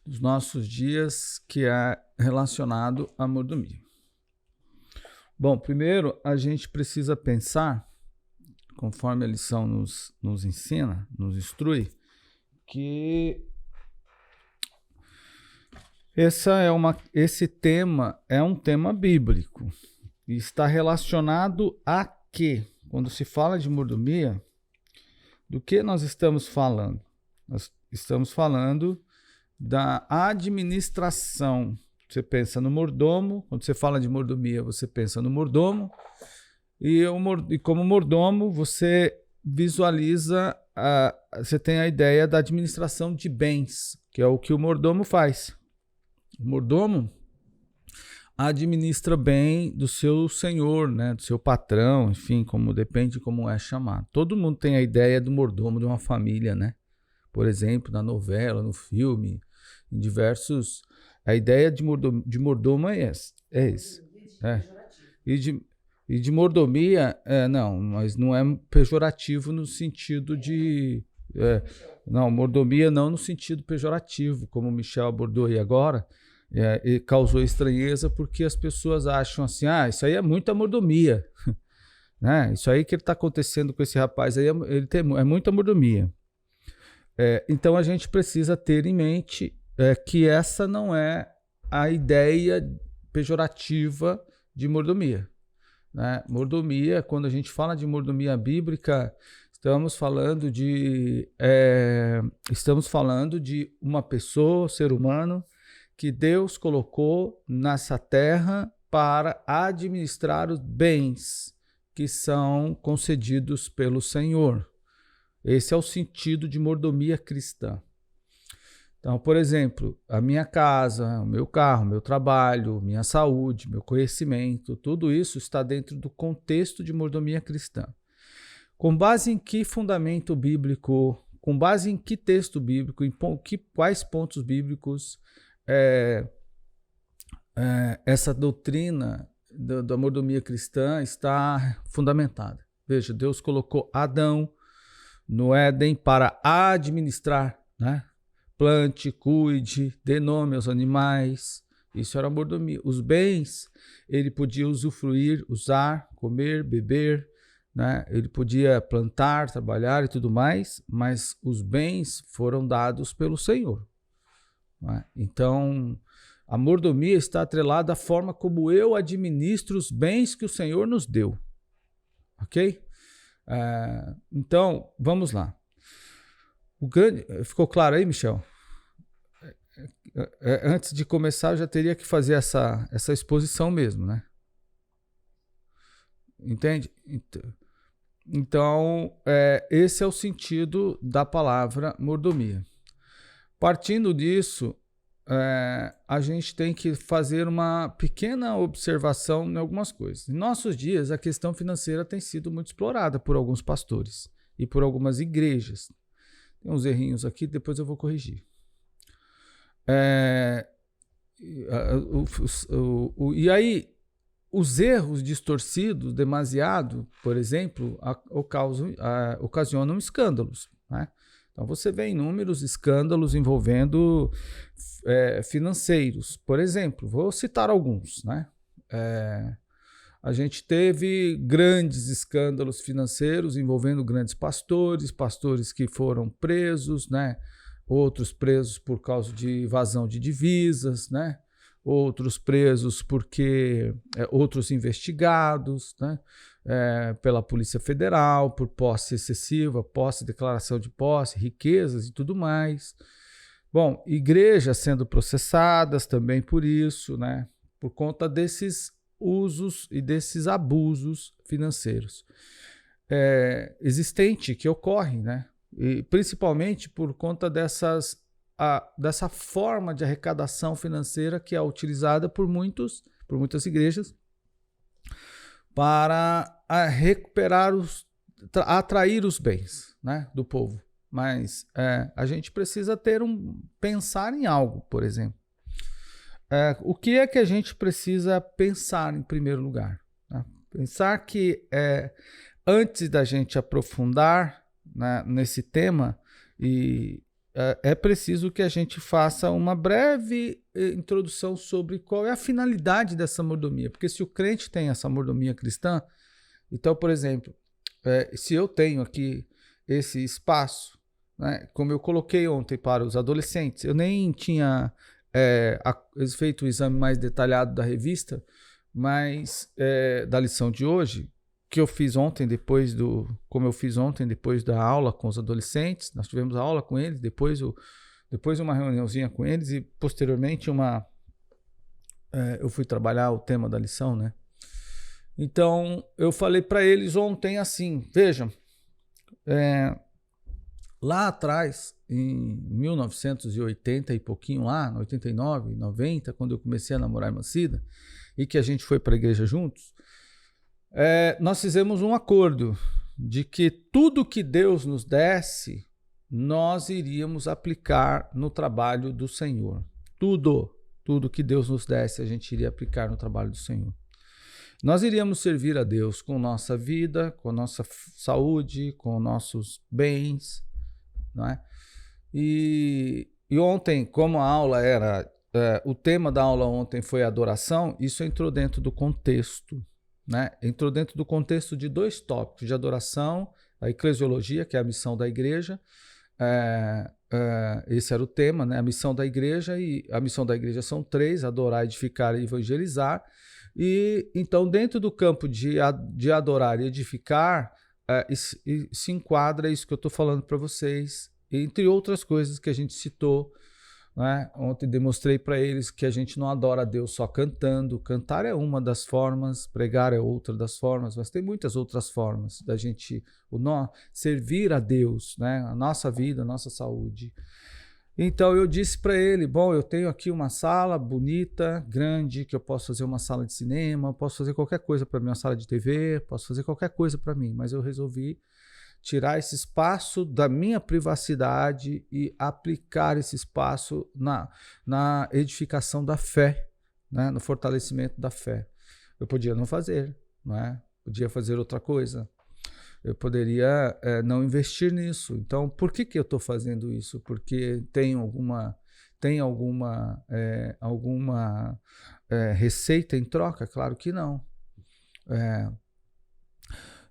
dos nossos dias, que é relacionado à mordomia. Bom, primeiro a gente precisa pensar, conforme a lição nos ensina, nos instrui, que esse tema é um tema bíblico e está relacionado a quê? Quando se fala de mordomia, do que nós estamos falando? Nós estamos falando da administração. Você pensa no mordomo, quando você fala de mordomia, você pensa no mordomo, e como mordomo, você visualiza, você tem a ideia da administração de bens, que é o que o mordomo faz. O mordomo administra bem do seu senhor, né, do seu patrão, enfim, depende de como é chamado. Todo mundo tem a ideia do mordomo de uma família, né? Por exemplo, na novela, no filme, em diversos... A ideia de mordomo é esse. E de mordomia, não, mas não é pejorativo no sentido de... não, mordomia não no sentido pejorativo, como o Michel abordou aí agora, e causou estranheza porque as pessoas acham assim, isso aí é muita mordomia. Né? Isso aí que está acontecendo com esse rapaz aí, é muita mordomia. Então a gente precisa ter em mente que essa não é a ideia pejorativa de mordomia. Né? Mordomia, quando a gente fala de mordomia bíblica, estamos falando de uma pessoa, ser humano, que Deus colocou nessa terra para administrar os bens que são concedidos pelo Senhor. Esse é o sentido de mordomia cristã. Então, por exemplo, a minha casa, o meu carro, o meu trabalho, minha saúde, meu conhecimento, tudo isso está dentro do contexto de mordomia cristã. Com base em que fundamento bíblico, com base em que texto bíblico, quais pontos bíblicos essa doutrina da mordomia cristã está fundamentada? Veja, Deus colocou Adão no Éden para administrar, né? Plante, cuide, dê nome aos animais. Isso era mordomia. Os bens, ele podia usufruir, usar, comer, beber, né? Ele podia plantar, trabalhar e tudo mais, mas os bens foram dados pelo Senhor. Né? Então, a mordomia está atrelada à forma como eu administro os bens que o Senhor nos deu. Ok? Então, vamos lá. Ficou claro aí, Michel? Antes de começar, eu já teria que fazer essa exposição mesmo, né? Entende? Então, esse é o sentido da palavra mordomia. Partindo disso, a gente tem que fazer uma pequena observação em algumas coisas. Em nossos dias, a questão financeira tem sido muito explorada por alguns pastores e por algumas igrejas. Tem uns errinhos aqui, depois eu vou corrigir. E aí, os erros distorcidos, demasiado, por exemplo, ocasionam escândalos, né? Então, você vê inúmeros escândalos envolvendo financeiros. Por exemplo, vou citar alguns, né? A gente teve grandes escândalos financeiros envolvendo grandes pastores que foram presos, né? Outros presos por causa de evasão de divisas, né? Outros presos porque outros investigados, né? Pela Polícia Federal, por posse excessiva, declaração de posse, riquezas e tudo mais. Bom, igrejas sendo processadas também por isso, né? Por conta desses usos e desses abusos financeiros existente que ocorre, né? E principalmente por conta dessa forma de arrecadação financeira que é utilizada por muitas igrejas para recuperar atrair os bens, né, do povo. Mas a gente precisa pensar em algo, por exemplo. O que é que a gente precisa pensar em primeiro lugar? Né? Pensar que antes da gente aprofundar, né, nesse tema e é preciso que a gente faça uma breve introdução sobre qual é a finalidade dessa mordomia. Porque se o crente tem essa mordomia cristã, então, por exemplo, se eu tenho aqui esse espaço, né, como eu coloquei ontem para os adolescentes, eu nem tinha feito o exame mais detalhado da revista, mas da lição de hoje, que eu fiz ontem como eu fiz ontem depois da aula com os adolescentes, nós tivemos a aula com eles, depois uma reuniãozinha com eles e posteriormente eu fui trabalhar o tema da lição, né? Então eu falei para eles ontem assim, vejam, lá atrás, em 1980 e pouquinho lá, 89, 90, quando eu comecei a namorar a irmã Cida e que a gente foi para a igreja juntos, nós fizemos um acordo de que tudo que Deus nos desse, nós iríamos aplicar no trabalho do Senhor. Tudo que Deus nos desse, a gente iria aplicar no trabalho do Senhor. Nós iríamos servir a Deus com nossa vida, com nossa saúde, com nossos bens, não é? E ontem, como a aula o tema da aula ontem foi adoração, isso entrou dentro do contexto, né? Entrou dentro do contexto de 2 tópicos, de adoração, a eclesiologia, que é a missão da igreja, esse era o tema, né? A missão da igreja, e a missão da igreja são 3, adorar, edificar e evangelizar, e então dentro do campo de adorar e edificar, se enquadra isso que eu estou falando para vocês, entre outras coisas que a gente citou, né? Ontem demonstrei para eles que a gente não adora a Deus só cantando. Cantar é uma das formas, pregar é outra das formas, mas tem muitas outras formas da gente servir a Deus, né? A nossa vida, a nossa saúde. Então eu disse para ele, bom, eu tenho aqui uma sala bonita, grande, que eu posso fazer uma sala de cinema, posso fazer qualquer coisa para mim, uma sala de TV, posso fazer qualquer coisa para mim, mas eu resolvi tirar esse espaço da minha privacidade e aplicar esse espaço na edificação da fé, né? No fortalecimento da fé. Eu podia não fazer, não é? Podia fazer outra coisa. Eu poderia não investir nisso. Então, por que eu estou fazendo isso? Porque tem alguma receita em troca? Claro que não.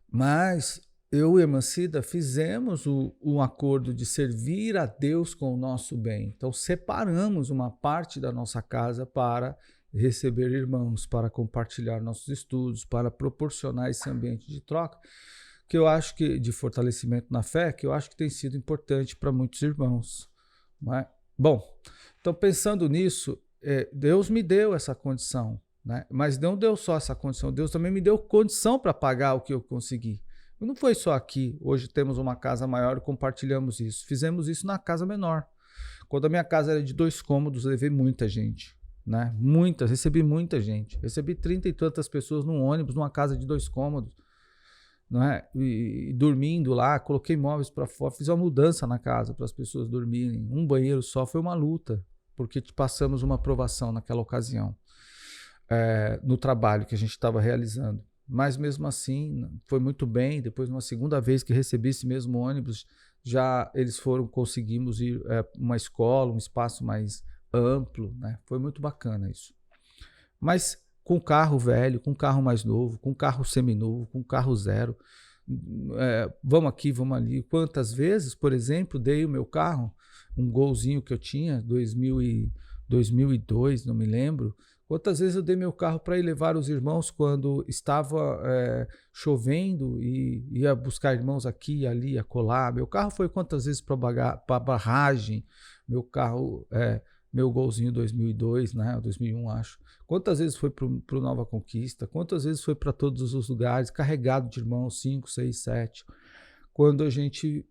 Mas eu e a irmã Cida fizemos um acordo de servir a Deus com o nosso bem. Então, separamos uma parte da nossa casa para receber irmãos, para compartilhar nossos estudos, para proporcionar esse ambiente de troca, que eu acho que de fortalecimento na fé, que eu acho que tem sido importante para muitos irmãos, não é? Bom, então pensando nisso, Deus me deu essa condição, né? Mas não deu só essa condição, Deus também me deu condição para pagar o que eu consegui. Não foi só aqui, hoje temos uma casa maior e compartilhamos isso. Fizemos isso na casa menor. Quando a minha casa era de 2 cômodos, levei muita gente, né? Recebi muita gente. Recebi 30 e tantas pessoas num ônibus, numa casa de 2 cômodos. Não é? E dormindo lá, coloquei móveis para fora, fiz uma mudança na casa para as pessoas dormirem. Um banheiro só foi uma luta, porque passamos uma aprovação naquela ocasião, no trabalho que a gente estava realizando. Mas mesmo assim, foi muito bem. Depois, numa segunda vez que recebi esse mesmo ônibus, conseguimos ir uma escola, um espaço mais amplo, né? Foi muito bacana isso. Mas com carro velho, com carro mais novo, com carro seminovo, com carro zero. Vamos aqui, vamos ali. Quantas vezes, por exemplo, dei o meu carro, um Golzinho que eu tinha, 2002, não me lembro. Quantas vezes eu dei meu carro para ir levar os irmãos quando estava chovendo e ia buscar irmãos aqui, ali, acolá. Meu carro foi quantas vezes para barragem, meu carro... meu Golzinho 2002, né, 2001 acho. Quantas vezes foi para o Nova Conquista? Quantas vezes foi para todos os lugares, carregado de irmãos, 5, 6, 7. Quando a gente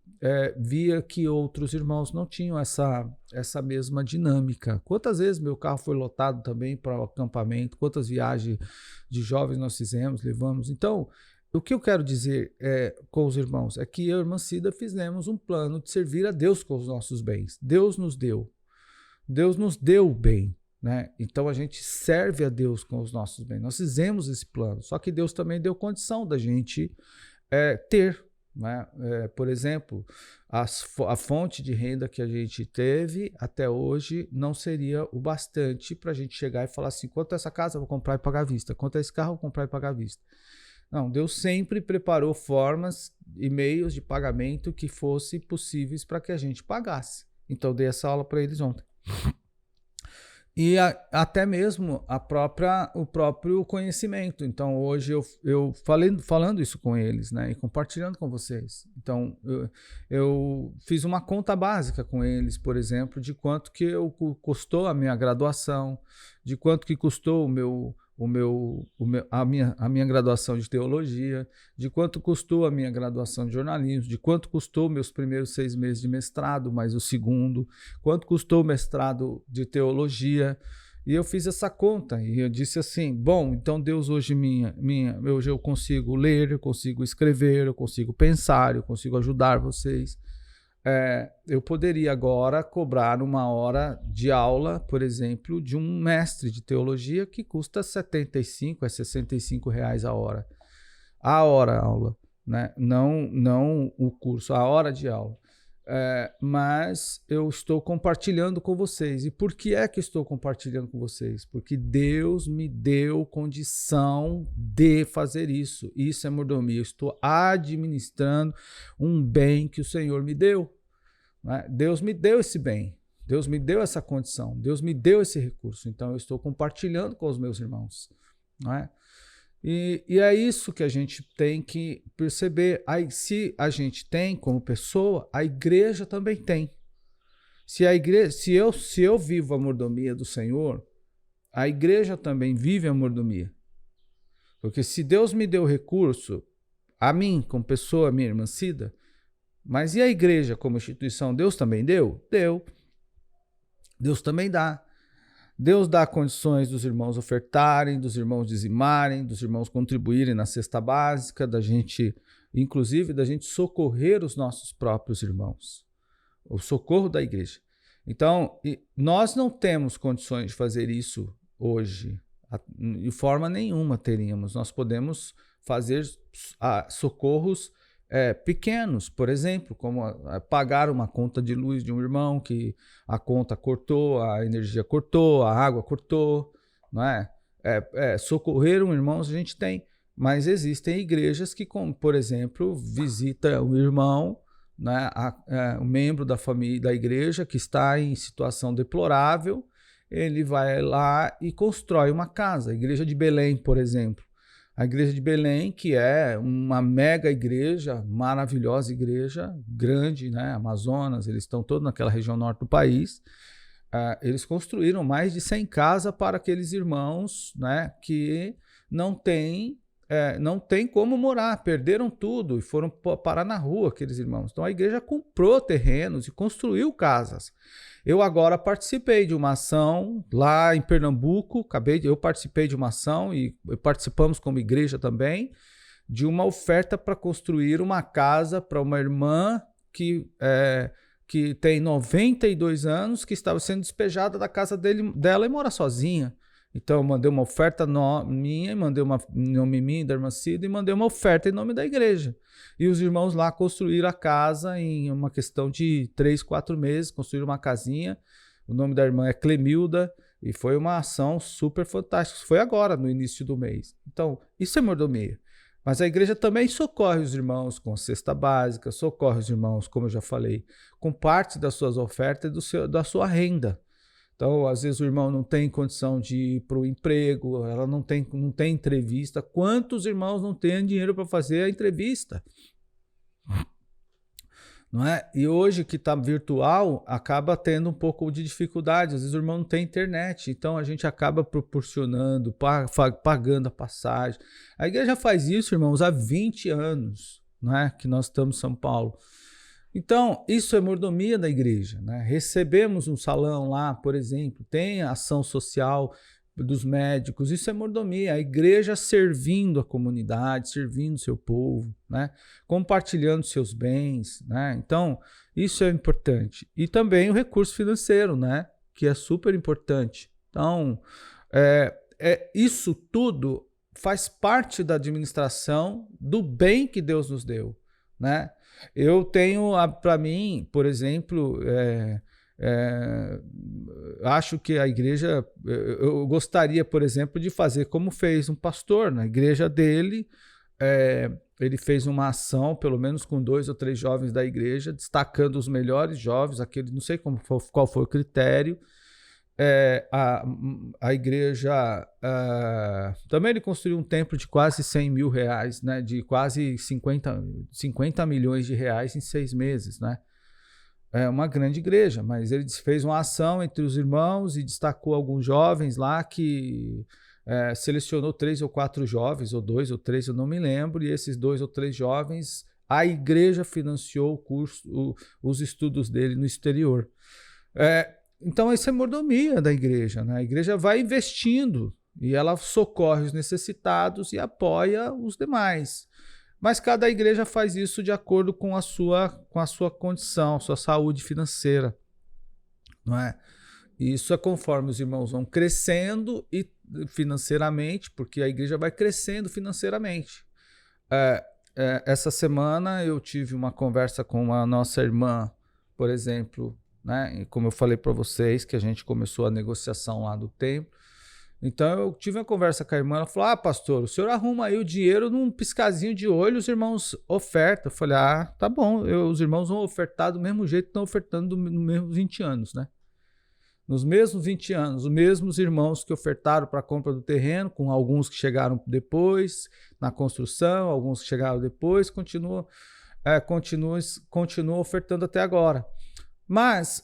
via que outros irmãos não tinham essa mesma dinâmica. Quantas vezes meu carro foi lotado também para o acampamento? Quantas viagens de jovens nós fizemos, levamos? Então, o que eu quero dizer com os irmãos é que eu e a irmã Cida fizemos um plano de servir a Deus com os nossos bens. Deus nos deu o bem, né? Então a gente serve a Deus com os nossos bens. Nós fizemos esse plano, só que Deus também deu condição da gente ter, né? Por exemplo, a fonte de renda que a gente teve até hoje não seria o bastante para a gente chegar e falar assim, quanto é essa casa eu vou comprar e pagar à vista, quanto é esse carro eu vou comprar e pagar à vista. Não, Deus sempre preparou formas e meios de pagamento que fossem possíveis para que a gente pagasse. Então, eu dei essa aula para eles ontem. E até mesmo o próprio conhecimento. Então, hoje eu falando isso com eles, né, e compartilhando com vocês. Então, eu fiz uma conta básica com eles, por exemplo, de quanto que custou a minha graduação, de quanto que custou a minha graduação de teologia, de quanto custou a minha graduação de jornalismo, de quanto custou meus primeiros 6 meses de mestrado, mais o segundo, quanto custou o mestrado de teologia. E eu fiz essa conta e eu disse assim, bom, então Deus hoje hoje eu consigo ler, eu consigo escrever, eu consigo pensar, eu consigo ajudar vocês. Eu poderia agora cobrar uma hora de aula, por exemplo, de um mestre de teologia que custa R$75 a R$65 a hora. A aula, né? Não o curso, a hora de aula. Mas eu estou compartilhando com vocês. E por que é que estou compartilhando com vocês? Porque Deus me deu condição de fazer isso. Isso é mordomia. Eu estou administrando um bem que o Senhor me deu. Deus me deu esse bem, Deus me deu essa condição, Deus me deu esse recurso, então eu estou compartilhando com os meus irmãos, não é? E é isso que a gente tem que perceber. Aí, se a gente tem como pessoa, a igreja também tem. Se eu vivo a mordomia do Senhor, a igreja também vive a mordomia. Porque se Deus me deu recurso, a mim como pessoa, minha irmã Cida, mas e a igreja como instituição? Deus também deu? Deu. Deus também dá. Deus dá condições dos irmãos ofertarem, dos irmãos dizimarem, dos irmãos contribuírem na cesta básica, inclusive da gente socorrer os nossos próprios irmãos. O socorro da igreja. Então, nós não temos condições de fazer isso hoje. De forma nenhuma teríamos. Nós podemos fazer socorros pequenos, por exemplo, como pagar uma conta de luz de um irmão que a conta cortou, a energia cortou, a água cortou, não é? Socorrer um irmão a gente tem, mas existem igrejas que, como, por exemplo, visita o irmão, né, um membro da família da igreja que está em situação deplorável, ele vai lá e constrói uma casa. A igreja de Belém, por exemplo. A igreja de Belém, que é uma mega igreja, maravilhosa igreja, grande, né? Amazonas, eles estão todos naquela região norte do país. Eles construíram mais de 100 casas para aqueles irmãos, né, que não têm como morar, perderam tudo e foram parar na rua, aqueles irmãos. Então a igreja comprou terrenos e construiu casas. Eu agora participei de uma ação lá em Pernambuco, eu participei de uma ação e participamos como igreja também, de uma oferta para construir uma casa para uma irmã que tem 92 anos, que estava sendo despejada da casa dela e mora sozinha. Então eu mandei uma oferta minha, mandei uma em nome minha, da irmã Cida, e mandei uma oferta em nome da igreja. E os irmãos lá construíram a casa em uma questão de 3, 4 meses, construíram uma casinha. O nome da irmã é Clemilda, e foi uma ação super fantástica. Foi agora, no início do mês. Então, isso é mordomia. Mas a igreja também socorre os irmãos com cesta básica, socorre os irmãos, como eu já falei, com parte das suas ofertas e da sua renda. Então, às vezes o irmão não tem condição de ir para o emprego, ela não tem entrevista. Quantos irmãos não têm dinheiro para fazer a entrevista? Não é? E hoje que está virtual, acaba tendo um pouco de dificuldade. Às vezes o irmão não tem internet, então a gente acaba proporcionando, pagando a passagem. A igreja faz isso, irmãos, há 20 anos, não é? Que nós estamos em São Paulo. Então, isso é mordomia da igreja, né? Recebemos um salão lá, por exemplo, tem ação social dos médicos, isso é mordomia, a igreja servindo a comunidade, servindo o seu povo, né? Compartilhando seus bens, né? Então, isso é importante. E também o recurso financeiro, né? Que é super importante. Então, isso tudo faz parte da administração do bem que Deus nos deu. né? Eu tenho, para mim, por exemplo, acho que a igreja, eu gostaria, por exemplo, de fazer como fez um pastor na igreja dele. Ele fez uma ação, pelo menos com 2 ou 3 jovens da igreja, destacando os melhores jovens, aquele, não sei qual foi o critério. A igreja também ele construiu um templo de quase 100 mil reais, né, de quase 50 milhões de reais em 6 meses, né? É uma grande igreja, mas ele fez uma ação entre os irmãos e destacou alguns jovens lá que selecionou 3 ou 4 jovens, ou 2 ou 3, eu não me lembro, e esses 2 ou 3 jovens, a igreja financiou o curso, os estudos dele no exterior. Então, isso é mordomia da igreja, né? A igreja vai investindo e ela socorre os necessitados e apoia os demais. Mas cada igreja faz isso de acordo com a sua condição, sua saúde financeira, não é? E isso é conforme os irmãos vão crescendo e financeiramente, porque a igreja vai crescendo financeiramente. Essa semana eu tive uma conversa com a nossa irmã, por exemplo, né? E como eu falei para vocês, que a gente começou a negociação lá do templo. Então eu tive uma conversa com a irmã, ela falou: pastor, o senhor arruma aí o dinheiro num piscazinho de olho, os irmãos ofertam. Eu falei: tá bom, os irmãos vão ofertar do mesmo jeito que estão ofertando nos mesmos 20 anos, né? Nos mesmos 20 anos, os mesmos irmãos que ofertaram para a compra do terreno, com alguns que chegaram depois na construção, alguns que chegaram depois, continuam ofertando até agora. Mas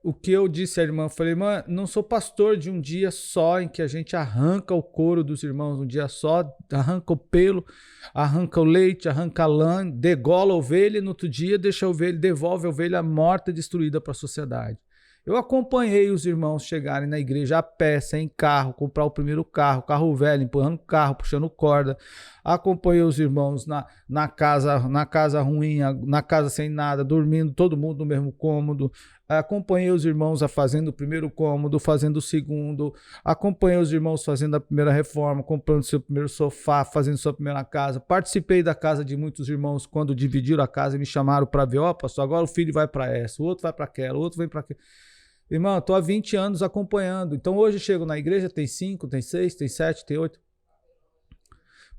o que eu disse à irmã, falei: irmã, não sou pastor de um dia só em que a gente arranca o couro dos irmãos, um dia só, arranca o pelo, arranca o leite, arranca a lã, degola a ovelha e no outro dia devolve a ovelha morta e destruída para a sociedade. Eu acompanhei os irmãos chegarem na igreja a pé, sem carro, comprar o primeiro carro velho, empurrando o carro, puxando corda. Acompanhei os irmãos na casa ruim, na casa sem nada, dormindo, todo mundo no mesmo cômodo. Acompanhei os irmãos fazendo o primeiro cômodo, fazendo o segundo. Acompanhei os irmãos fazendo a primeira reforma, comprando seu primeiro sofá, fazendo sua primeira casa. Participei da casa de muitos irmãos quando dividiram a casa e me chamaram para ver: pastor, agora o filho vai para essa, o outro vai para aquela, o outro vem para aquela. Irmão, eu estou há 20 anos acompanhando. Então hoje eu chego na igreja, tem 5, tem 6, tem 7, tem 8.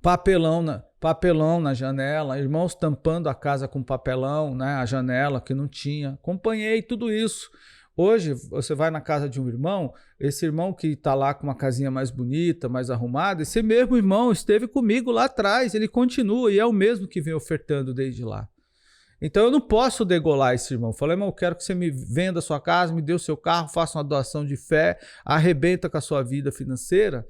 Papelão na janela, irmãos tampando a casa com papelão, né? A janela que não tinha. Acompanhei tudo isso. Hoje você vai na casa de um irmão, esse irmão que está lá com uma casinha mais bonita, mais arrumada, esse mesmo irmão esteve comigo lá atrás, ele continua e é o mesmo que vem ofertando desde lá. Então eu não posso degolar esse irmão. Falei: irmão, eu quero que você me venda a sua casa, me dê o seu carro, faça uma doação de fé, arrebenta com a sua vida financeira,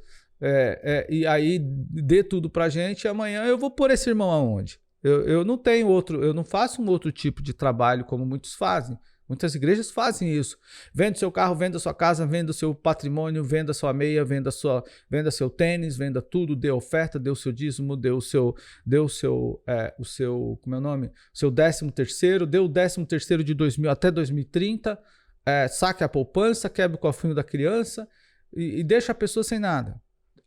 e aí dê tudo pra gente, e amanhã eu vou pôr esse irmão aonde? Eu não tenho outro, eu não faço um outro tipo de trabalho como muitos fazem. Muitas igrejas fazem isso. Venda seu carro, venda sua casa, venda o seu patrimônio, venda sua meia, venda seu tênis, venda tudo, dê oferta, dê o seu dízimo, dê o seu, como é o nome? Seu 13º, dê o 13º de 2000 até 2030, saque a poupança, quebre o cofrinho da criança e deixa a pessoa sem nada.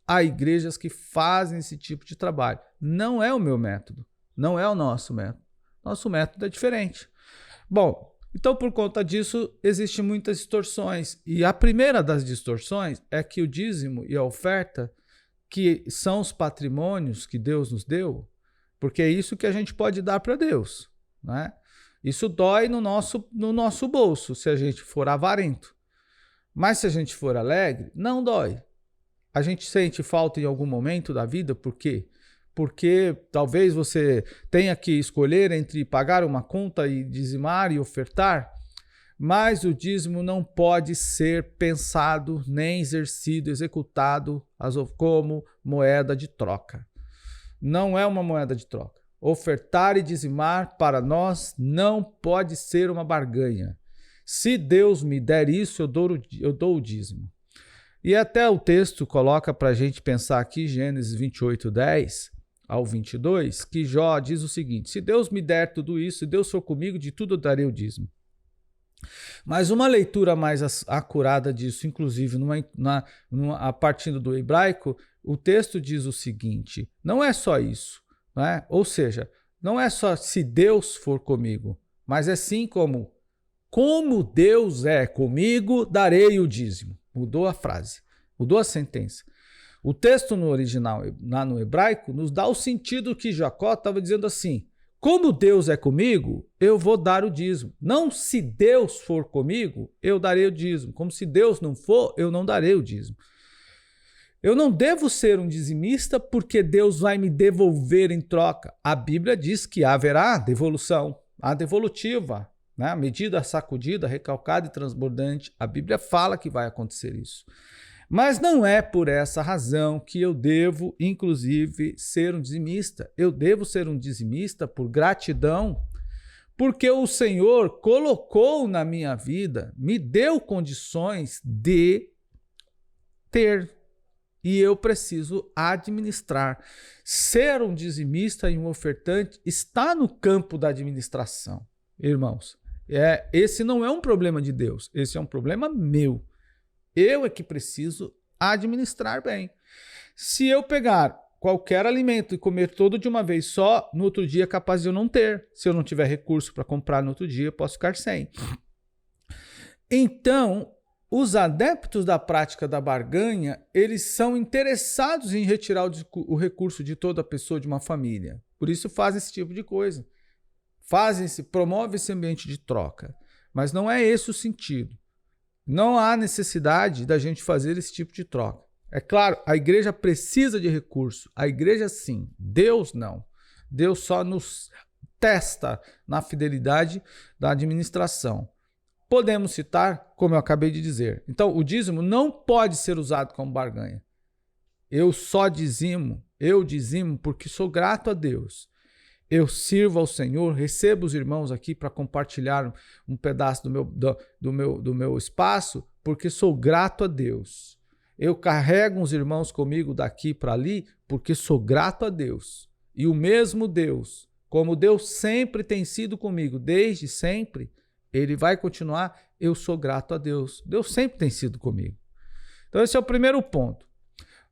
Há igrejas que fazem esse tipo de trabalho. Não é o meu método, não é o nosso método. Nosso método é diferente. Bom, então, por conta disso, existem muitas distorções. E a primeira das distorções é que o dízimo e a oferta, que são os patrimônios que Deus nos deu, porque é isso que a gente pode dar para Deus, né? Isso dói no nosso bolso, se a gente for avarento. Mas se a gente for alegre, não dói. A gente sente falta em algum momento da vida, por quê? Porque talvez você tenha que escolher entre pagar uma conta e dizimar e ofertar, mas o dízimo não pode ser pensado, nem exercido, executado como moeda de troca. Não é uma moeda de troca. Ofertar e dizimar para nós não pode ser uma barganha. Se Deus me der isso, eu dou o dízimo. E até o texto coloca para a gente pensar aqui, Gênesis 28:10, ao 22, que Jó diz o seguinte: se Deus me der tudo isso, se Deus for comigo, de tudo eu darei o dízimo. Mas uma leitura mais acurada disso, inclusive a partindo do hebraico, o texto diz o seguinte: não é só isso, né? Ou seja, não é só se Deus for comigo, mas é sim como Deus é comigo, darei o dízimo. Mudou a frase, mudou a sentença. O texto no original, lá no hebraico, nos dá o sentido que Jacó estava dizendo assim: como Deus é comigo, eu vou dar o dízimo. Não se Deus for comigo, eu darei o dízimo. Como se Deus não for, eu não darei o dízimo. Eu não devo ser um dizimista porque Deus vai me devolver em troca. A Bíblia diz que haverá devolução, a devolutiva, né? Medida, sacudida, recalcada e transbordante. A Bíblia fala que vai acontecer isso. Mas não é por essa razão que eu devo, inclusive, ser um dizimista. Eu devo ser um dizimista por gratidão, porque o Senhor colocou na minha vida, me deu condições de ter. E eu preciso administrar. Ser um dizimista e um ofertante está no campo da administração, irmãos. Esse não é um problema de Deus, esse é um problema meu. Eu é que preciso administrar bem. Se eu pegar qualquer alimento e comer todo de uma vez só, no outro dia é capaz de eu não ter. Se eu não tiver recurso para comprar no outro dia, eu posso ficar sem. Então, os adeptos da prática da barganha, eles são interessados em retirar o recurso de toda pessoa de uma família. Por isso fazem esse tipo de coisa. Promove esse ambiente de troca. Mas não é esse o sentido. Não há necessidade da gente fazer esse tipo de troca. É claro, a igreja precisa de recurso. A igreja sim, Deus não. Deus só nos testa na fidelidade da administração. Podemos citar, como eu acabei de dizer. Então, o dízimo não pode ser usado como barganha. Eu dizimo porque sou grato a Deus. Eu sirvo ao Senhor, recebo os irmãos aqui para compartilhar um pedaço do meu espaço, porque sou grato a Deus. Eu carrego os irmãos comigo daqui para ali, porque sou grato a Deus. E o mesmo Deus, como Deus sempre tem sido comigo, desde sempre, Ele vai continuar, eu sou grato a Deus. Deus sempre tem sido comigo. Então esse é o primeiro ponto.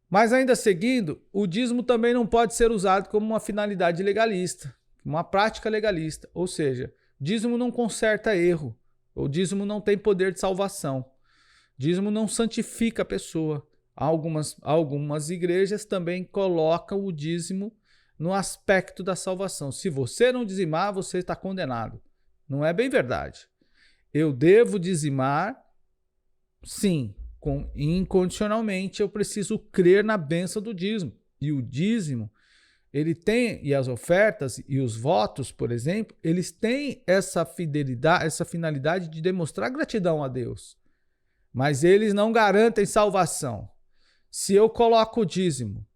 Mas ainda seguindo, o dízimo também não pode ser usado como uma finalidade legalista, uma prática legalista. Ou seja, dízimo não conserta erro. O dízimo não tem poder de salvação. Dízimo não santifica a pessoa. Algumas igrejas também colocam o dízimo no aspecto da salvação. Se você não dizimar, você está condenado. Não é bem verdade. Eu devo dizimar, sim, incondicionalmente. Eu preciso crer na bênção do dízimo. E o dízimo, ele tem, e as ofertas e os votos, por exemplo, eles têm essa fidelidade, essa finalidade de demonstrar gratidão a Deus. Mas eles não garantem salvação. Se eu coloco o dízimo,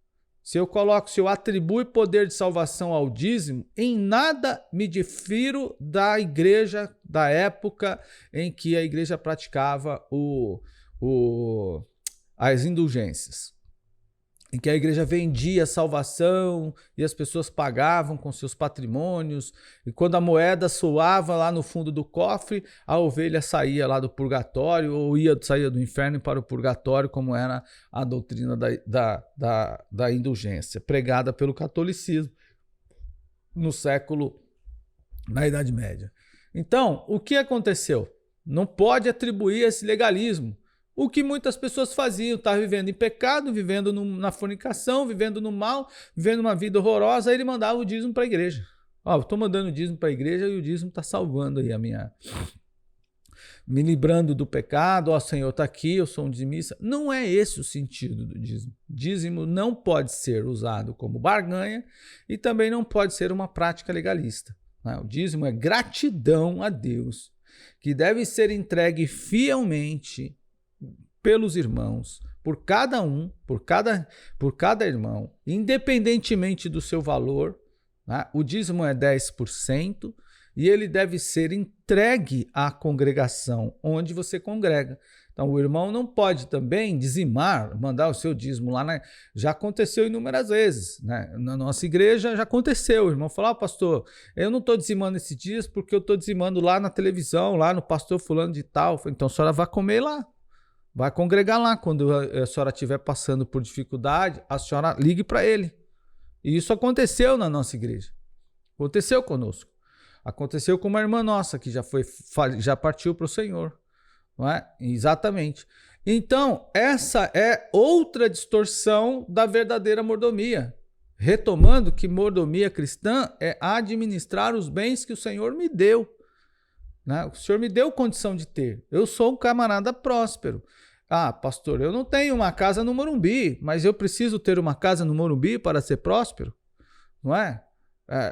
se eu atribuo poder de salvação ao dízimo, em nada me difiro da igreja da época em que a igreja praticava as indulgências, em que a igreja vendia salvação e as pessoas pagavam com seus patrimônios, e quando a moeda soava lá no fundo do cofre, a ovelha saía lá do purgatório ou saía do inferno para o purgatório, como era a doutrina da indulgência, pregada pelo catolicismo na Idade Média. Então, o que aconteceu? Não pode atribuir esse legalismo. O que muitas pessoas faziam, estavam vivendo em pecado, vivendo na fornicação, vivendo no mal, vivendo uma vida horrorosa, aí ele mandava o dízimo para a igreja. Eu estou mandando o dízimo para a igreja e o dízimo está salvando aí me livrando do pecado. Senhor, está aqui, eu sou um dizimista. Não é esse o sentido do dízimo. Dízimo não pode ser usado como barganha e também não pode ser uma prática legalista. O dízimo é gratidão a Deus, que deve ser entregue fielmente pelos irmãos, por cada irmão, independentemente do seu valor. O dízimo é 10% e ele deve ser entregue à congregação onde você congrega. Então, o irmão não pode também dizimar, mandar o seu dízimo lá. Já aconteceu inúmeras vezes, né? Na nossa igreja já aconteceu. O irmão falou: pastor, eu não estou dizimando esses dias porque eu estou dizimando lá na televisão, lá no pastor fulano de tal. Então, a senhora vai comer lá. Vai congregar lá. Quando a senhora estiver passando por dificuldade, a senhora ligue para ele. E isso aconteceu na nossa igreja. Aconteceu conosco. Aconteceu com uma irmã nossa que já partiu para o Senhor. Não é? Exatamente. Então, essa é outra distorção da verdadeira mordomia. Retomando que mordomia cristã é administrar os bens que o Senhor me deu. Né? O Senhor me deu condição de ter. Eu sou um camarada próspero. Ah, pastor, eu não tenho uma casa no Morumbi, mas eu preciso ter uma casa no Morumbi para ser próspero? Não é?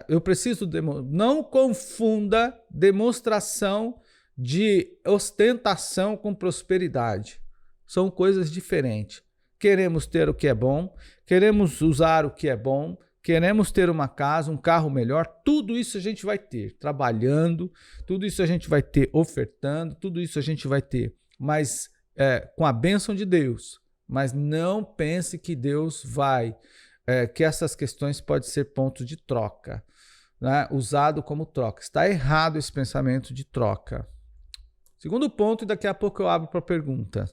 Eu preciso... Não confunda demonstração de ostentação com prosperidade. São coisas diferentes. Queremos ter o que é bom, queremos usar o que é bom, queremos ter uma casa, um carro melhor, tudo isso a gente vai ter trabalhando, tudo isso a gente vai ter ofertando, tudo isso a gente vai ter, mas com a bênção de Deus. Mas não pense que Deus vai, que essas questões podem ser ponto de troca, né? Usado como troca. Está errado esse pensamento de troca. Segundo ponto, e daqui a pouco eu abro para pergunta.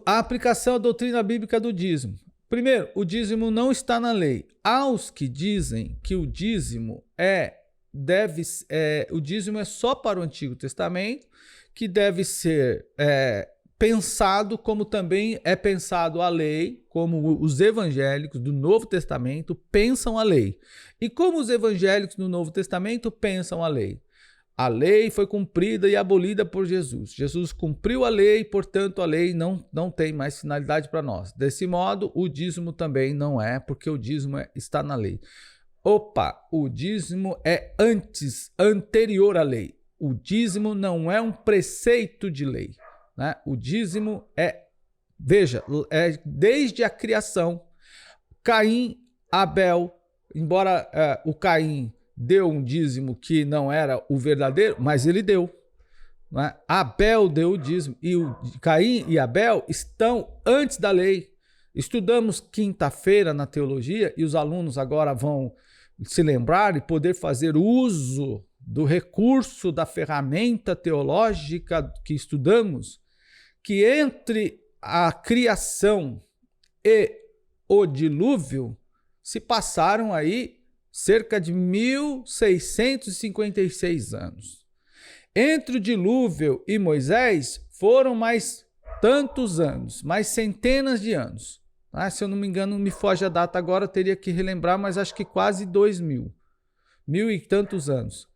A aplicação da doutrina bíblica do dízimo. Primeiro, o dízimo não está na lei. Aos que dizem que o dízimo o dízimo é só para o Antigo Testamento, que deve ser pensado como também é pensado a lei, como os evangélicos do Novo Testamento pensam a lei. E como os evangélicos do Novo Testamento pensam a lei. A lei foi cumprida e abolida por Jesus. Jesus cumpriu a lei, portanto a lei não tem mais finalidade para nós. Desse modo, o dízimo também não é, porque o dízimo está na lei. O dízimo é anterior à lei. O dízimo não é um preceito de lei, né? O dízimo veja, desde a criação. Caim, Abel, embora o Caim deu um dízimo que não era o verdadeiro, mas ele deu. Não é? Abel deu o dízimo. E Caim e Abel estão antes da lei. Estudamos quinta-feira na teologia e os alunos agora vão se lembrar e poder fazer uso do recurso da ferramenta teológica que estudamos, que entre a criação e o dilúvio se passaram aí cerca de 1656 anos. Entre o dilúvio e Moisés foram mais tantos anos, mais centenas de anos. Se eu não me engano, me foge a data agora, eu teria que relembrar, mas acho que quase 2000. 1000 e tantos anos.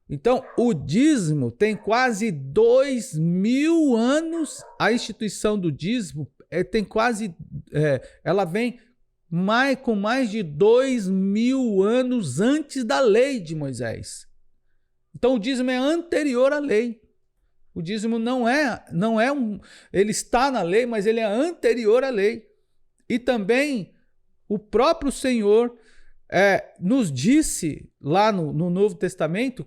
Então, o dízimo tem quase 2000 anos. A instituição do dízimo tem quase... ela vem com mais de 2000 anos antes da lei de Moisés. Então, o dízimo é anterior à lei. O dízimo não é ele está na lei, mas ele é anterior à lei. E também o próprio Senhor nos disse lá no Novo Testamento.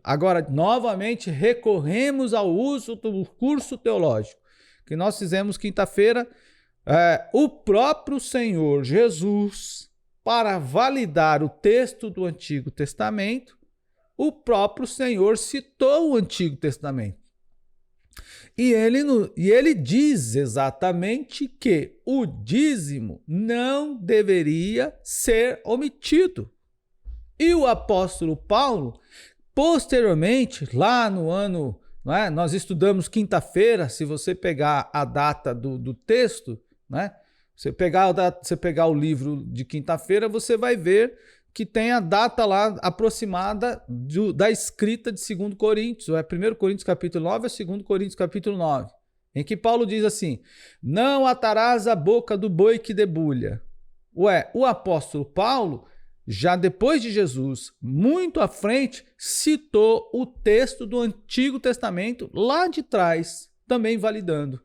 Agora, novamente, recorremos ao uso do curso teológico que nós fizemos quinta-feira. O próprio Senhor Jesus, para validar o texto do Antigo Testamento, o próprio Senhor citou o Antigo Testamento. E ele diz exatamente que o dízimo não deveria ser omitido. E o apóstolo Paulo, posteriormente, lá no ano, nós estudamos quinta-feira, se você pegar a data do texto, você pegar o livro de quinta-feira, você vai ver que tem a data lá aproximada da escrita de 2 Coríntios, ou 1 Coríntios capítulo 9 ou 2 Coríntios capítulo 9, em que Paulo diz assim: não atarás a boca do boi que debulha. O apóstolo Paulo, já depois de Jesus, muito à frente, citou o texto do Antigo Testamento lá de trás, também validando.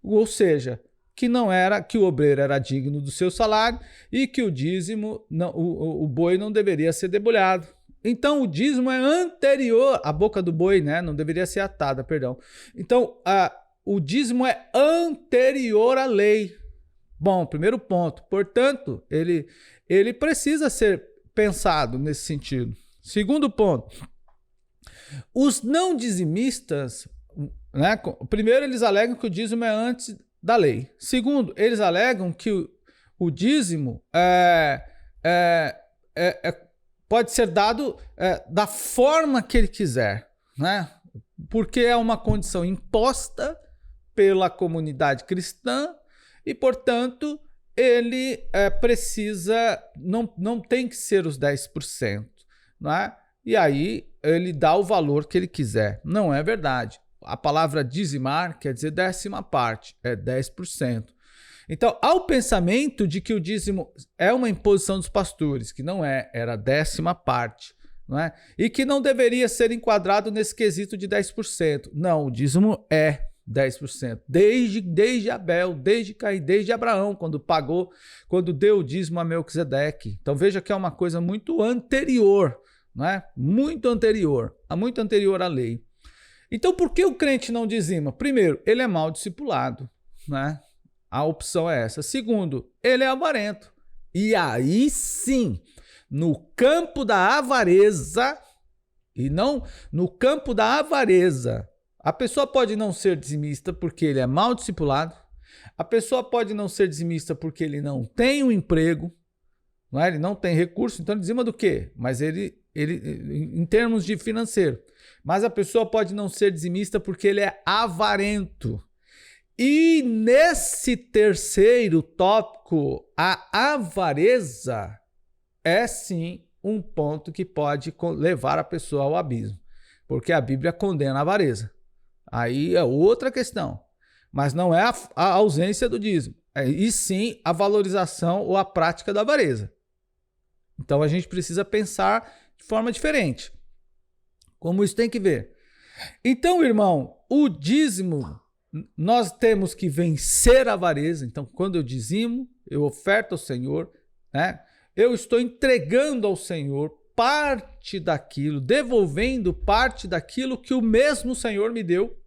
Ou seja, que o obreiro era digno do seu salário e que o dízimo, o boi não deveria ser debulhado. Então, o dízimo é anterior, a boca do boi, não deveria ser atada, perdão. Então, o dízimo é anterior à lei. Bom, primeiro ponto. Portanto, ele precisa ser pensado nesse sentido. Segundo ponto, os não dizimistas, primeiro eles alegam que o dízimo é antes da lei. Segundo, eles alegam que o dízimo pode ser dado da forma que ele quiser, né? Porque é uma condição imposta pela comunidade cristã e, portanto, ele precisa, não tem que ser os 10%, né? E aí ele dá o valor que ele quiser. Não é verdade. A palavra dizimar quer dizer 10ª parte, é 10%. Então, há o pensamento de que o dízimo é uma imposição dos pastores, que não é, era 10ª parte, não é? E que não deveria ser enquadrado nesse quesito de 10%. Não, o dízimo é 10%. Desde Abel, desde Caim, desde Abraão, quando deu o dízimo a Melquisedeque. Então, veja que é uma coisa muito anterior, não é? Muito anterior à lei. Então, por que o crente não dizima? Primeiro, ele é mal discipulado, né? A opção é essa. Segundo, ele é avarento. E aí sim, no campo da avareza, a pessoa pode não ser dizimista porque ele é mal discipulado, a pessoa pode não ser dizimista porque ele não tem um emprego, não é? Ele não tem recurso, então ele dizima do quê? Mas ele em termos de financeiro. Mas a pessoa pode não ser dizimista porque ele é avarento. E nesse terceiro tópico, a avareza é sim um ponto que pode levar a pessoa ao abismo, porque a Bíblia condena a avareza. Aí é outra questão, mas não é a ausência do dízimo, e sim a valorização ou a prática da avareza. Então a gente precisa pensar de forma diferente. Como isso tem que ver? Então, irmão, o dízimo, nós temos que vencer a avareza. Então, quando eu dizimo, eu oferto ao Senhor, né? Eu estou entregando ao Senhor parte daquilo, devolvendo parte daquilo que o mesmo Senhor me deu.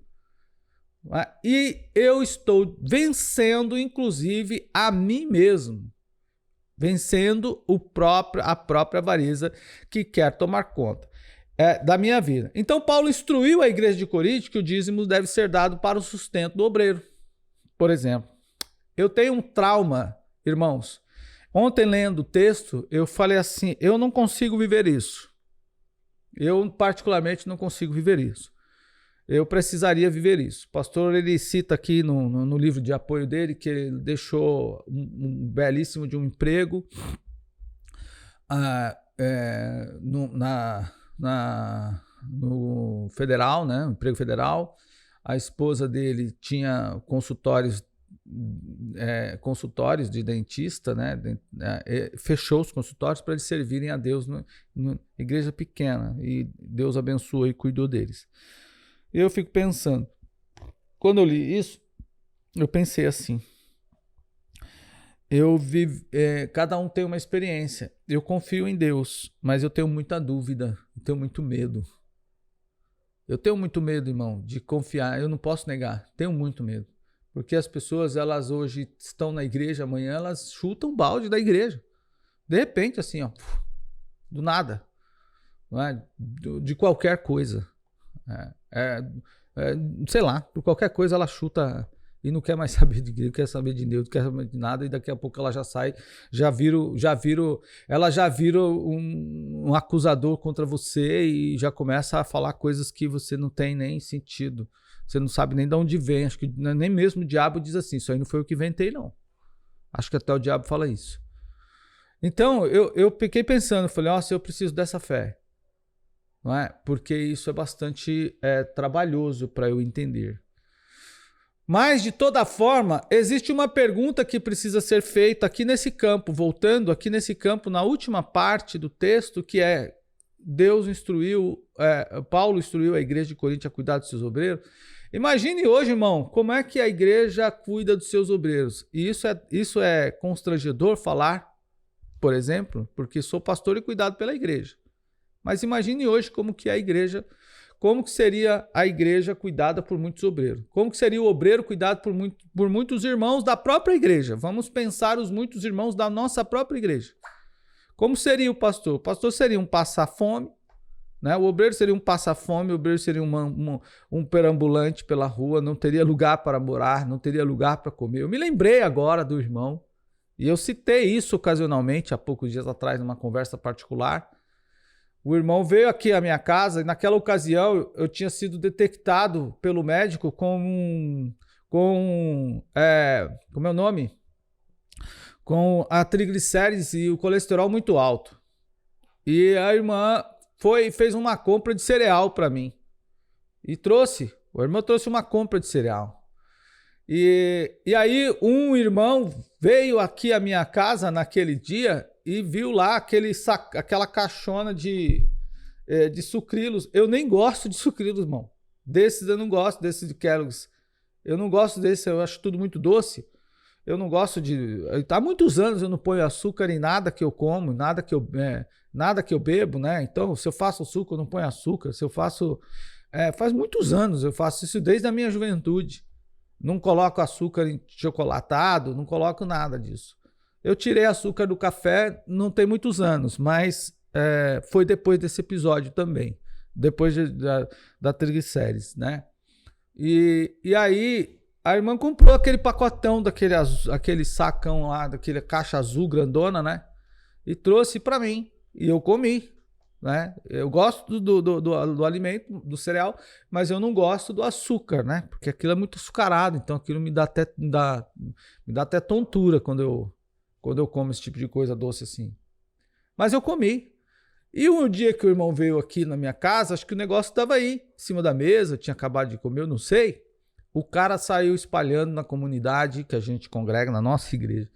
Né? E eu estou vencendo, inclusive, a mim mesmo. Vencendo a própria avareza que quer tomar conta da minha vida. Então, Paulo instruiu a igreja de Corinto que o dízimo deve ser dado para o sustento do obreiro. Por exemplo, eu tenho um trauma, irmãos. Ontem, lendo o texto, eu falei assim, eu não consigo viver isso. Eu, particularmente, não consigo viver isso. Eu precisaria viver isso. O pastor, ele cita aqui no livro de apoio dele que ele deixou um belíssimo de um emprego no federal, né? Um emprego federal. A esposa dele tinha consultórios de dentista, né? Fechou os consultórios para eles servirem a Deus na igreja pequena, e Deus abençoou e cuidou deles. E eu fico pensando, quando eu li isso, eu pensei assim, cada um tem uma experiência, eu confio em Deus, mas eu tenho muita dúvida, eu tenho muito medo. Eu tenho muito medo, irmão, de confiar, eu não posso negar, tenho muito medo. Porque as pessoas, elas hoje estão na igreja, amanhã elas chutam o balde da igreja. De repente, assim, ó, do nada, não é? De qualquer coisa. Sei lá, por qualquer coisa ela chuta e não quer mais saber de igreja, não quer saber de Deus, não quer saber de nada, e daqui a pouco ela já sai, ela já vira um acusador contra você e já começa a falar coisas que você não tem nem sentido. Você não sabe nem de onde vem. Acho que nem mesmo o diabo diz assim, isso aí não foi eu que inventei, não. Acho que até o diabo fala isso. Então, eu fiquei pensando, falei, nossa, eu preciso dessa fé. Não é? Porque isso é bastante trabalhoso para eu entender. Mas, de toda forma, existe uma pergunta que precisa ser feita aqui nesse campo, voltando aqui nesse campo, na última parte do texto, que é Paulo instruiu a igreja de Corinto a cuidar dos seus obreiros. Imagine hoje, irmão, como é que a igreja cuida dos seus obreiros. E isso é constrangedor falar, por exemplo, porque sou pastor e cuidado pela igreja. Mas imagine hoje como que seria a igreja cuidada por muitos obreiros. Como que seria o obreiro cuidado por muitos irmãos da própria igreja. Vamos pensar os muitos irmãos da nossa própria igreja. Como seria o pastor? O pastor seria um passa-fome, né? O obreiro seria um passa-fome, o obreiro seria um perambulante pela rua, não teria lugar para morar, não teria lugar para comer. Eu me lembrei agora do irmão, e eu citei isso ocasionalmente, há poucos dias atrás, numa conversa particular, O irmão veio aqui à minha casa e naquela ocasião eu tinha sido detectado pelo médico como é o nome? Com a triglicérides e o colesterol muito alto. E a irmã fez uma compra de cereal para mim. E o irmão trouxe uma compra de cereal. E aí um irmão veio aqui à minha casa naquele dia e viu lá aquela caixona de sucrilhos. Eu nem gosto de sucrilhos, irmão. Desses eu não gosto, desses de Kellogg's. Eu não gosto desse, eu acho tudo muito doce. Eu não gosto de... Há muitos anos eu não ponho açúcar em nada que eu como, nada que eu bebo, né? Então, se eu faço suco, eu não ponho açúcar. Se eu faço... faz muitos anos eu faço isso desde a minha juventude. Não coloco açúcar em chocolatado, não coloco nada disso. Eu tirei açúcar do café não tem muitos anos, mas foi depois desse episódio também. Depois da triglicérides, né? E aí a irmã comprou aquele pacotão aquele sacão lá, daquela caixa azul grandona, né? E trouxe para mim. E eu comi, né? Eu gosto do alimento, do cereal, mas eu não gosto do açúcar, né? Porque aquilo é muito açucarado, então aquilo me dá até tontura quando eu como esse tipo de coisa doce assim. Mas eu comi. E um dia que o irmão veio aqui na minha casa, acho que o negócio estava aí, em cima da mesa, tinha acabado de comer, eu não sei. O cara saiu espalhando na comunidade que a gente congrega na nossa igreja,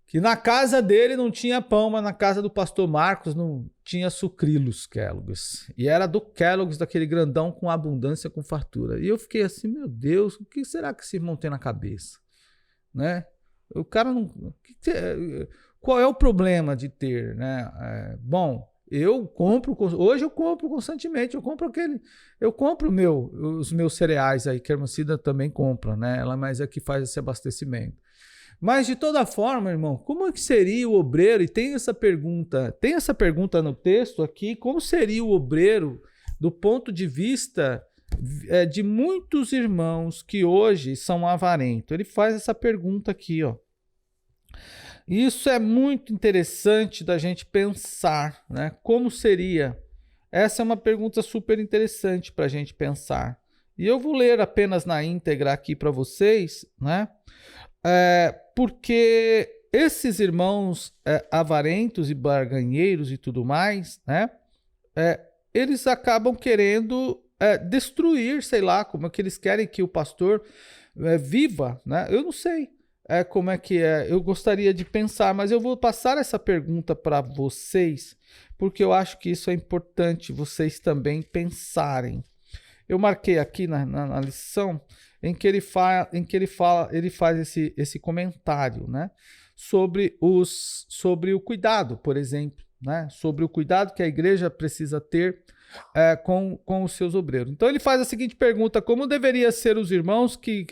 que na casa dele não tinha pão, mas na casa do pastor Marcos não tinha sucrilhos Kellogg's. E era do Kellogg's, daquele grandão com abundância, com fartura. E eu fiquei assim, meu Deus, o que será que esse irmão tem na cabeça? Né? O cara não... Qual é o problema de ter, né? Bom, hoje eu compro constantemente, eu compro os meus cereais aí, que a irmã Cida também compra, né? Ela mais é que faz esse abastecimento. Mas de toda forma, irmão, como é que seria o obreiro? E tem essa pergunta no texto aqui, como seria o obreiro do ponto de vista de muitos irmãos que hoje são avarentos? Ele faz essa pergunta aqui, ó. Isso é muito interessante da gente pensar, né? Como seria? Essa é uma pergunta super interessante para a gente pensar. E eu vou ler apenas na íntegra aqui para vocês, né? Porque esses irmãos avarentos e barganheiros e tudo mais, né? Eles acabam querendo destruir, sei lá, como é que eles querem que o pastor viva, né? Eu não sei como é que é. Eu gostaria de pensar, mas eu vou passar essa pergunta para vocês, porque eu acho que isso é importante vocês também pensarem. Eu marquei aqui na lição em que ele faz esse comentário, né? Sobre o cuidado, por exemplo, né? Sobre o cuidado que a igreja precisa ter com os seus obreiros. Então ele faz a seguinte pergunta: como deveria ser os irmãos que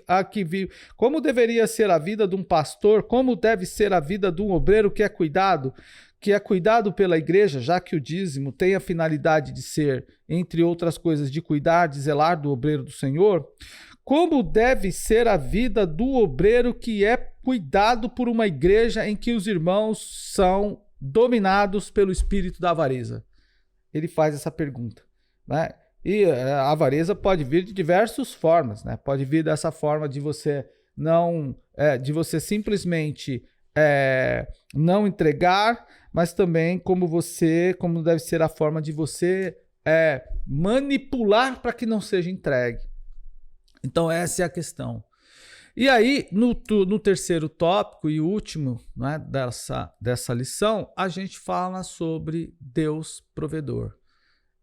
vivem? Como deveria ser a vida de um pastor? Como deve ser a vida de um obreiro que é cuidado pela igreja, já que o dízimo tem a finalidade de ser, entre outras coisas, de cuidar, de zelar do obreiro do Senhor? Como deve ser a vida do obreiro que é cuidado por uma igreja em que os irmãos são dominados pelo espírito da avareza? Ele faz essa pergunta, né? E a avareza pode vir de diversas formas, né? Pode vir dessa forma de você simplesmente não entregar, mas também como deve ser a forma de você manipular para que não seja entregue. Então essa é a questão. E aí, no terceiro tópico e último, né, dessa lição, a gente fala sobre Deus provedor.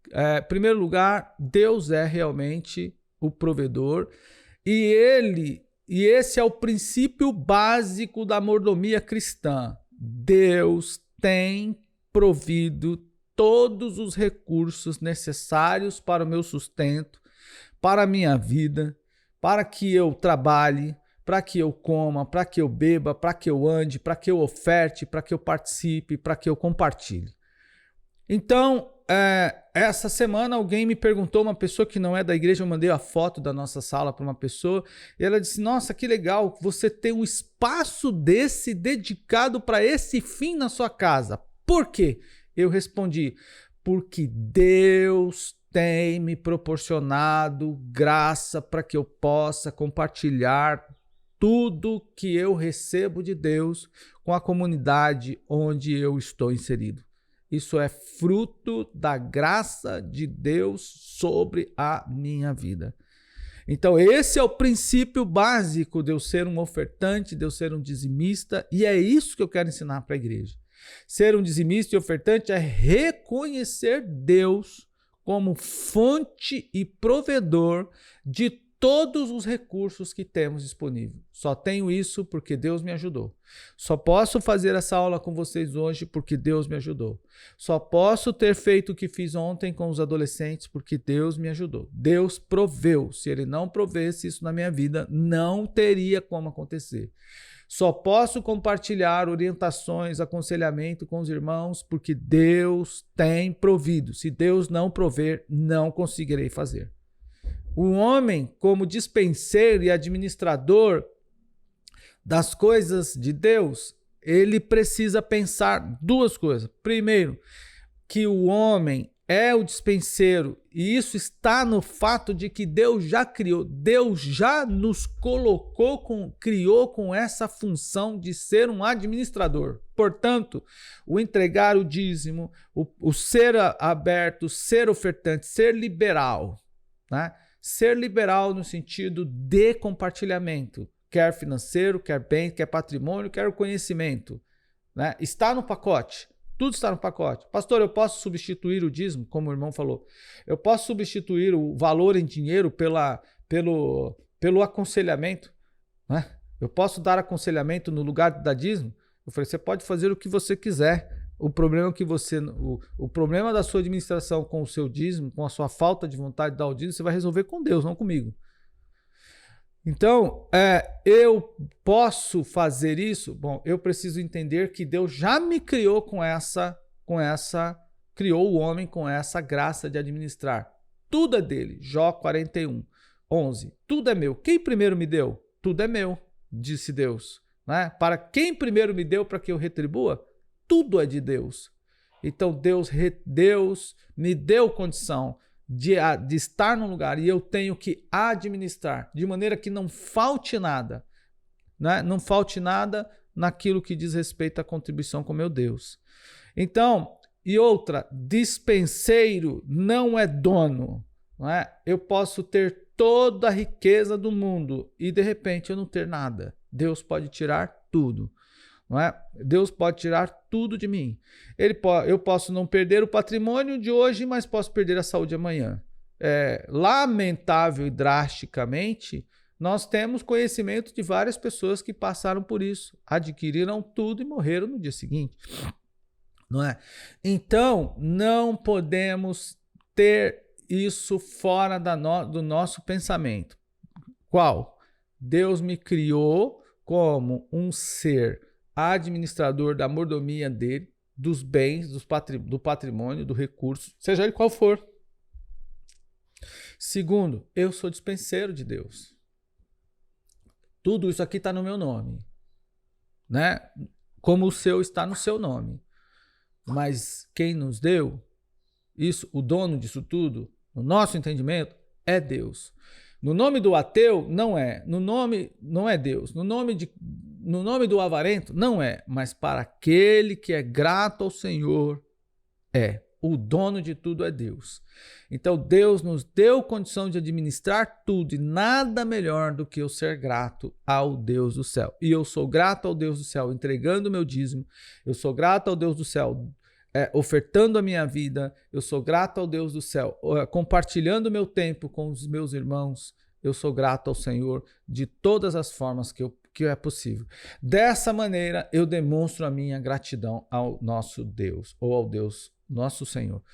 Em primeiro lugar, Deus é realmente o provedor e esse é o princípio básico da mordomia cristã. Deus tem provido todos os recursos necessários para o meu sustento, para a minha vida, para que eu trabalhe, para que eu coma, para que eu beba, para que eu ande, para que eu oferte, para que eu participe, para que eu compartilhe. Então, essa semana alguém me perguntou, uma pessoa que não é da igreja, eu mandei a foto da nossa sala para uma pessoa, e ela disse: nossa, que legal, você tem um espaço desse dedicado para esse fim na sua casa. Por quê? Eu respondi: porque Deus tem me proporcionado graça para que eu possa compartilhar tudo que eu recebo de Deus com a comunidade onde eu estou inserido. Isso é fruto da graça de Deus sobre a minha vida. Então, esse é o princípio básico de eu ser um ofertante, de eu ser um dizimista, e é isso que eu quero ensinar para a igreja. Ser um dizimista e ofertante é reconhecer Deus como fonte e provedor de todos os recursos que temos disponíveis. Só tenho isso porque Deus me ajudou. Só posso fazer essa aula com vocês hoje porque Deus me ajudou. Só posso ter feito o que fiz ontem com os adolescentes porque Deus me ajudou. Deus proveu. Se Ele não provesse isso na minha vida, não teria como acontecer. Só posso compartilhar orientações, aconselhamento com os irmãos porque Deus tem provido. Se Deus não prover, não conseguirei fazer. O homem, como dispenseiro e administrador das coisas de Deus, ele precisa pensar duas coisas. Primeiro, que o homem é o dispenseiro, e isso está no fato de que Deus já criou, Deus já nos criou com essa função de ser um administrador. Portanto, o entregar o dízimo, o ser aberto, ser ofertante, ser liberal, né? Ser liberal no sentido de compartilhamento, quer financeiro, quer bem, quer patrimônio, quer conhecimento, né? Está no pacote, tudo está no pacote. Pastor, eu posso substituir o dízimo, como o irmão falou, eu posso substituir o valor em dinheiro pelo aconselhamento, né? Eu posso dar aconselhamento no lugar de dar dízimo? Eu falei, você pode fazer o que você quiser. O problema é que o problema da sua administração com o seu dízimo, com a sua falta de vontade de dar o dízimo, você vai resolver com Deus, não comigo. Então, eu posso fazer isso? Bom, eu preciso entender que Deus já me criou criou o homem com essa graça de administrar. Tudo é dele. Jó 41, 11. Tudo é meu. Quem primeiro me deu? Tudo é meu, disse Deus. Né? Para quem primeiro me deu para que eu retribua? Tudo é de Deus. Então Deus me deu condição de estar num lugar e eu tenho que administrar de maneira que não falte nada, né? Não falte nada naquilo que diz respeito à contribuição com meu Deus. Então, e outra, dispenseiro não é dono, não é? Eu posso ter toda a riqueza do mundo e de repente eu não ter nada. Deus pode tirar tudo. Não é? Deus pode tirar tudo de mim. Eu posso não perder o patrimônio de hoje, mas posso perder a saúde amanhã. Lamentável e drasticamente, nós temos conhecimento de várias pessoas que passaram por isso, adquiriram tudo e morreram no dia seguinte. Não é? Então, não podemos ter isso fora do nosso pensamento. Qual? Deus me criou como um ser administrador da mordomia dele, dos bens, do patrimônio, do recurso, seja ele qual for. Segundo, eu sou dispenseiro de Deus. Tudo isso aqui está no meu nome, né? Como o seu está no seu nome. Mas quem nos deu isso, o dono disso tudo, no nosso entendimento, é Deus. No nome do ateu, não é. No nome, não é Deus. No nome do avarento, não é. Mas para aquele que é grato ao Senhor, é. O dono de tudo é Deus. Então, Deus nos deu condição de administrar tudo e nada melhor do que eu ser grato ao Deus do céu. E eu sou grato ao Deus do céu entregando o meu dízimo. Eu sou grato ao Deus do céu ofertando a minha vida. Eu sou grato ao Deus do céu compartilhando o meu tempo com os meus irmãos. Eu sou grato ao Senhor de todas as formas que é possível. Dessa maneira, eu demonstro a minha gratidão ao nosso Deus, ou ao Deus nosso Senhor.